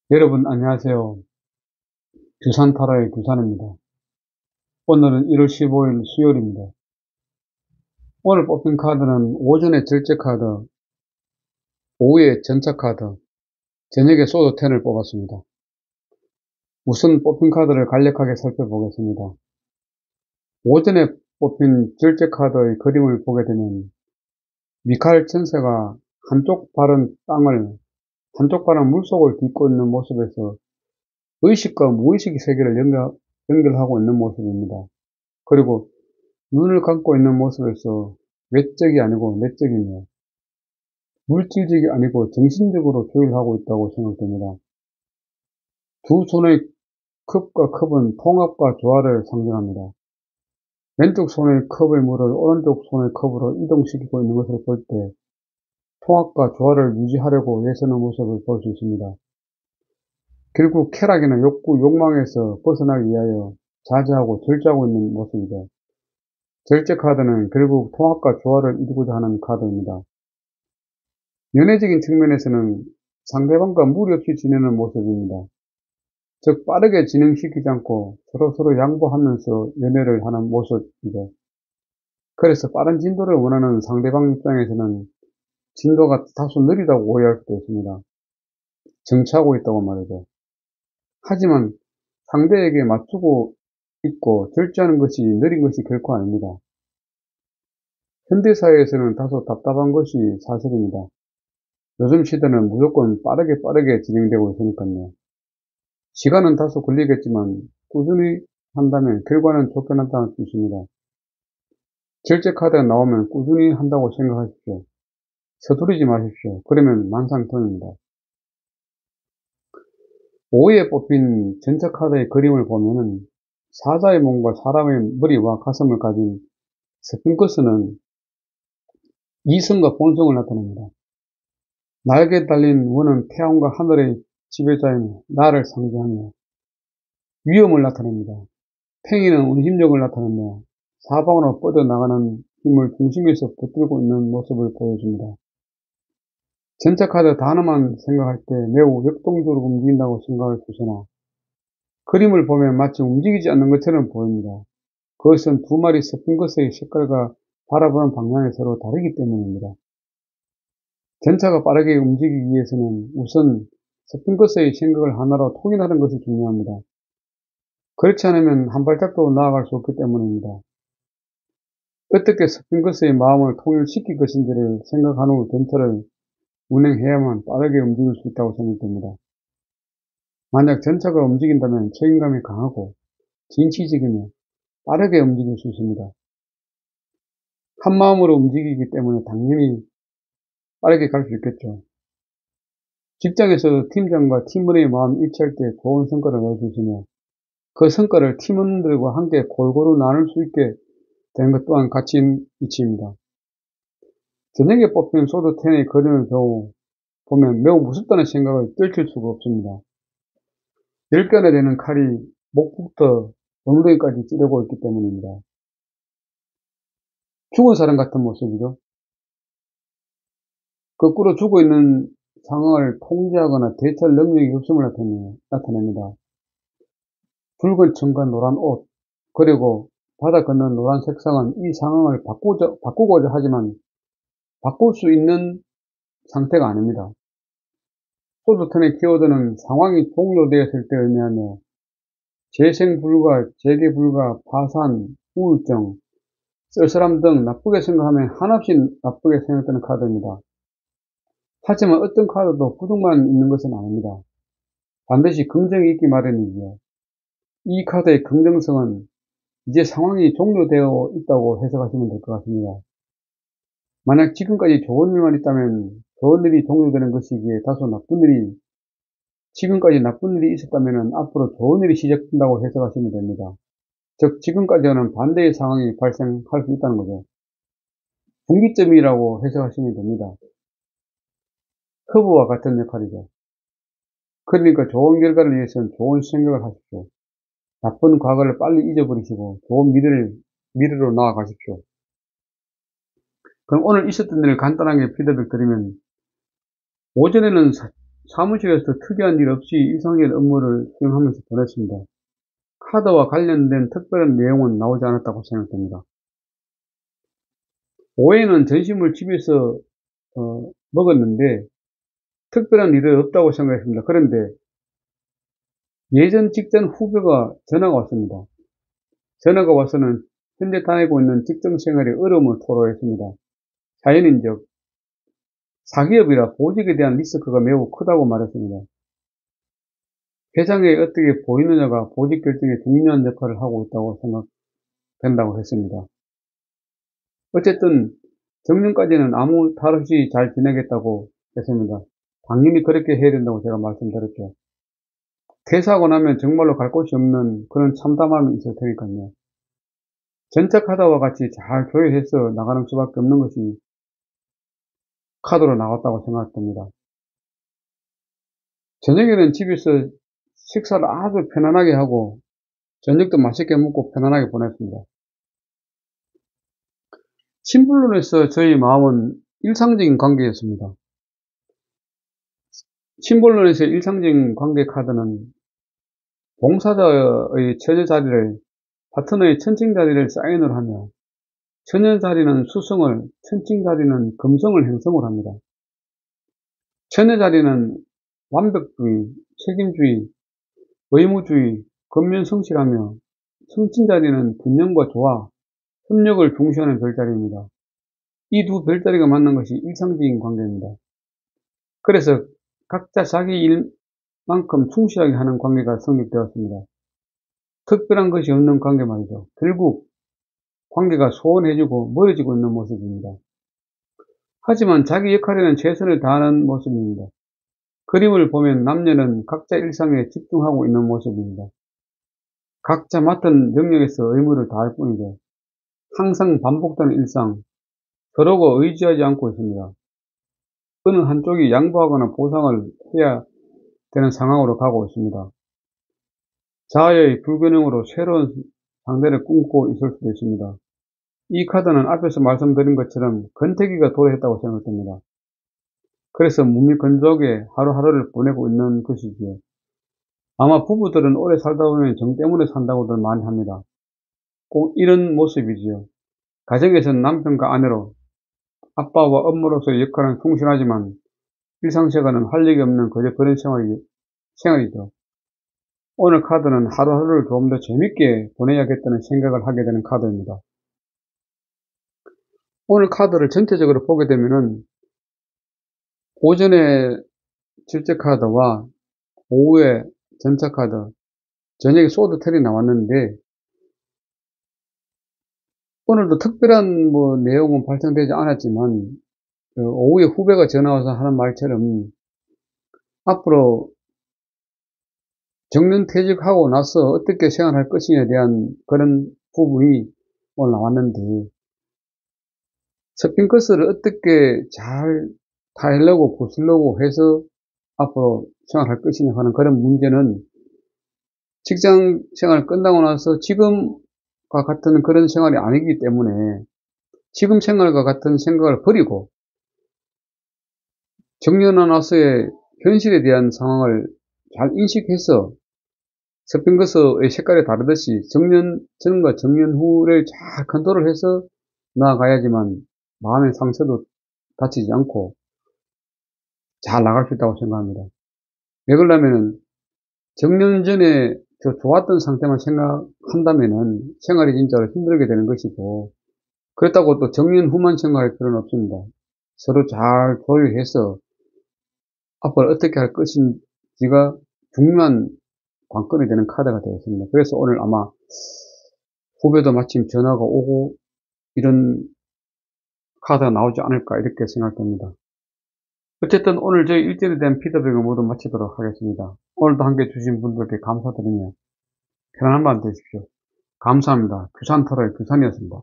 여러분 안녕하세요. 규산 타로의 규산입니다. 오늘은 1월 15일 수요일입니다. 오늘 뽑힌 카드는 오전에 절제 카드, 오후에 전차 카드, 저녁에 소드 10을 뽑았습니다. 우선 뽑힌 카드를 간략하게 살펴보겠습니다. 오전에 뽑힌 절제 카드의 그림을 보게 되면 미카엘 천사가 한쪽 발은 땅을, 한쪽 발은 물속을 딛고 있는 모습에서 의식과 무의식의 세계를 연결하고 있는 모습입니다. 그리고 눈을 감고 있는 모습에서 외적이 아니고 내적이며 물질적이 아니고 정신적으로 조율하고 있다고 생각됩니다. 두 손의 컵과 컵은 통합과 조화를 상징합니다. 왼쪽 손의 컵의 물을 오른쪽 손의 컵으로 이동시키고 있는 것을 볼 때 통합과 조화를 유지하려고 애쓰는 모습을 볼 수 있습니다. 결국 쾌락이나 욕구, 욕망에서 벗어나기 위하여 자제하고 절제하고 있는 모습이죠. 절제 카드는 결국 통합과 조화를 이루고자 하는 카드입니다. 연애적인 측면에서는 상대방과 무리 없이 지내는 모습입니다. 즉 빠르게 진행시키지 않고 서로 양보하면서 연애를 하는 모습이죠. 그래서 빠른 진도를 원하는 상대방 입장에서는 진도가 다소 느리다고 오해할 수도 있습니다. 정치하고 있다고 말이죠. 하지만 상대에게 맞추고 있고 절제하는 것이 느린 것이 결코 아닙니다. 현대사회에서는 다소 답답한 것이 사실입니다. 요즘 시대는 무조건 빠르게 진행되고 있으니까요. 시간은 다소 걸리겠지만 꾸준히 한다면 결과는 좋게 나타날 수 있습니다. 절제 카드가 나오면 꾸준히 한다고 생각하십시오. 서두르지 마십시오. 그러면 만상통입니다. 오후에 뽑힌 전차 카드의 그림을 보면은 사자의 몸과 사람의 머리와 가슴을 가진 스핑크스는 이성과 본성을 나타냅니다. 날개 달린 원은 태양과 하늘의 지배자이며 나를 상징하며 위험을 나타냅니다. 팽이는 운심력을 나타내며 사방으로 뻗어나가는 힘을 중심에서 붙들고 있는 모습을 보여줍니다. 전차 카드 단어만 생각할 때 매우 역동적으로 움직인다고 생각할 수 있으나 그림을 보면 마치 움직이지 않는 것처럼 보입니다. 그것은 두 마리 스핑크스의 색깔과 바라보는 방향이 서로 다르기 때문입니다. 전차가 빠르게 움직이기 위해서는 우선 스핑크스의 생각을 하나로 통일하는 것이 중요합니다. 그렇지 않으면 한 발짝도 나아갈 수 없기 때문입니다. 어떻게 스핑크스의 마음을 통일시킬 것인지를 생각한 후 전차를 운행해야만 빠르게 움직일 수 있다고 생각됩니다. 만약 전차가 움직인다면 책임감이 강하고 진취적이며 빠르게 움직일 수 있습니다. 한 마음으로 움직이기 때문에 당연히 빠르게 갈 수 있겠죠. 직장에서 팀장과 팀원의 마음이 일치할 때 좋은 성과를 낼 수 있으며 그 성과를 팀원들과 함께 골고루 나눌 수 있게 되는 것 또한 가치인 이치입니다. 저녁에 뽑힌 소드 10의 그림을 보면 매우 무섭다는 생각을 떨칠 수가 없습니다. 10견에 되는 칼이 목부터 엉덩이까지 찌르고 있기 때문입니다. 죽은 사람 같은 모습이죠. 거꾸로 죽어있는 상황을 통제하거나 대처할 능력이 없음을 나타냅니다. 붉은 천과 노란 옷, 그리고 바다 건넌 노란 색상은 이 상황을 바꾸고자 하지만 바꿀 수 있는 상태가 아닙니다. 소드턴의 키워드는 상황이 종료되었을 때 의미하며 재생 불가, 재개 불가, 파산, 우울증, 쓸쓸함 등 나쁘게 생각하면 한없이 나쁘게 생각되는 카드입니다. 하지만 어떤 카드도 부정만 있는 것은 아닙니다. 반드시 긍정이 있기 마련이지요. 이 카드의 긍정성은 이제 상황이 종료되어 있다고 해석하시면 될 것 같습니다. 만약 지금까지 좋은 일만 있다면 좋은 일이 종료되는 것이기에 다소 지금까지 나쁜 일이 있었다면 앞으로 좋은 일이 시작된다고 해석하시면 됩니다. 즉 지금까지와는 반대의 상황이 발생할 수 있다는 거죠. 분기점이라고 해석하시면 됩니다. 커브와 같은 역할이죠. 그러니까 좋은 결과를 위해서는 좋은 생각을 하십시오. 나쁜 과거를 빨리 잊어버리시고 좋은 미래로 나아가십시오. 그럼 오늘 있었던 일을 간단하게 피드백 드리면 오전에는 사무실에서 특이한 일 없이 일상적인 업무를 수행하면서 보냈습니다. 카드와 관련된 특별한 내용은 나오지 않았다고 생각됩니다. 오후에는 점심을 집에서 먹었는데 특별한 일은 없다고 생각했습니다. 그런데 예전 직전 후배가 전화가 왔습니다. 전화가 와서는 현재 다니고 있는 직장 생활에 어려움을 토로했습니다. 자연인적 사기업이라 보직에 대한 리스크가 매우 크다고 말했습니다. 회장에 어떻게 보이느냐가 보직 결정에 중요한 역할을 하고 있다고 생각된다고 했습니다. 어쨌든 정년까지는 아무 탈 없이 잘 지내겠다고 했습니다. 당연히 그렇게 해야 된다고 제가 말씀드렸죠. 퇴사하고 나면 정말로 갈 곳이 없는 그런 참담함이 있을 테니까요. 전착하다와 같이 잘 조율해서 나가는 수밖에 없는 것이 카드로 나왔다고 생각됩니다. 저녁에는 집에서 식사를 아주 편안하게 하고 저녁도 맛있게 먹고 편안하게 보냈습니다. 심불론에서 저희 마음은 일상적인 관계였습니다. 심불론에서의 일상적인 관계 카드는 봉사자의 처녀 자리를 파트너의 천칭 자리를 사인을 하며 처녀 자리는 수성을, 천칭 자리는 금성을 형성을 합니다. 처녀 자리는 완벽주의, 책임주의, 의무주의, 근면성실하며 성친 자리는 균형과 조화, 협력을 중시하는 별자리입니다. 이 두 별자리가 만난 것이 일상적인 관계입니다. 그래서 각자 자기 일만큼 충실하게 하는 관계가 성립되었습니다. 특별한 것이 없는 관계 말이죠. 결국 관계가 소원해지고 멀어지고 있는 모습입니다. 하지만 자기 역할에는 최선을 다하는 모습입니다. 그림을 보면 남녀는 각자 일상에 집중하고 있는 모습입니다. 각자 맡은 영역에서 의무를 다할 뿐이죠. 항상 반복되는 일상, 서로가 의지하지 않고 있습니다. 어느 한쪽이 양보하거나 보상을 해야 되는 상황으로 가고 있습니다. 자아의 불균형으로 새로운 상대를 꿈꾸고 있을 수도 있습니다. 이 카드는 앞에서 말씀드린 것처럼 권태기가 도래했다고 생각됩니다. 그래서 몸이 건조하게 하루하루를 보내고 있는 것이지요. 아마 부부들은 오래 살다 보면 정 때문에 산다고들 많이 합니다. 꼭 이런 모습이지요. 가정에서는 남편과 아내로 아빠와 엄마로서의 역할은 충실하지만 일상생활은 활력이 없는 그저 그런 생활이죠. 오늘 카드는 하루하루를 좀 더 재밌게 보내야겠다는 생각을 하게 되는 카드입니다. 오늘 카드를 전체적으로 보게 되면은 오전에 질제 카드와 오후에 전차 카드, 저녁에 소드텔이 나왔는데 오늘도 특별한 내용은 발생되지 않았지만 오후에 후배가 전화와서 하는 말처럼 앞으로 정년퇴직하고 나서 어떻게 생활할 것이냐에 대한 그런 부분이 오늘 나왔는데 스핑크스를 어떻게 잘 타일려고 부수려고 해서 앞으로 생활할 것이냐 하는 그런 문제는 직장 생활 끝나고 나서 지금과 같은 그런 생활이 아니기 때문에 지금 생활과 같은 생각을 버리고 정년하고 나서의 현실에 대한 상황을 잘 인식해서 스핑크스의 색깔이 다르듯이 정년 전과 정년 후를 잘 컨트롤 해서 나아가야지만 마음의 상처도 다치지 않고 잘 나갈 수 있다고 생각합니다. 왜 그러냐면은 정년 전에 좋았던 상태만 생각한다면은 생활이 진짜로 힘들게 되는 것이고 그렇다고 또 정년 후만 생각할 필요는 없습니다. 서로 잘 조율해서 앞으로 어떻게 할 것인지가 중요한 관건이 되는 카드가 되었습니다. 그래서 오늘 아마 후배도 마침 전화가 오고 이런 카드가 나오지 않을까 이렇게 생각됩니다. 어쨌든 오늘 저희 일정에 대한 피드백을 모두 마치도록 하겠습니다. 오늘도 함께 해주신 분들께 감사드리며 편안한 밤 되십시오. 감사합니다. 규산터로의 규산이었습니다.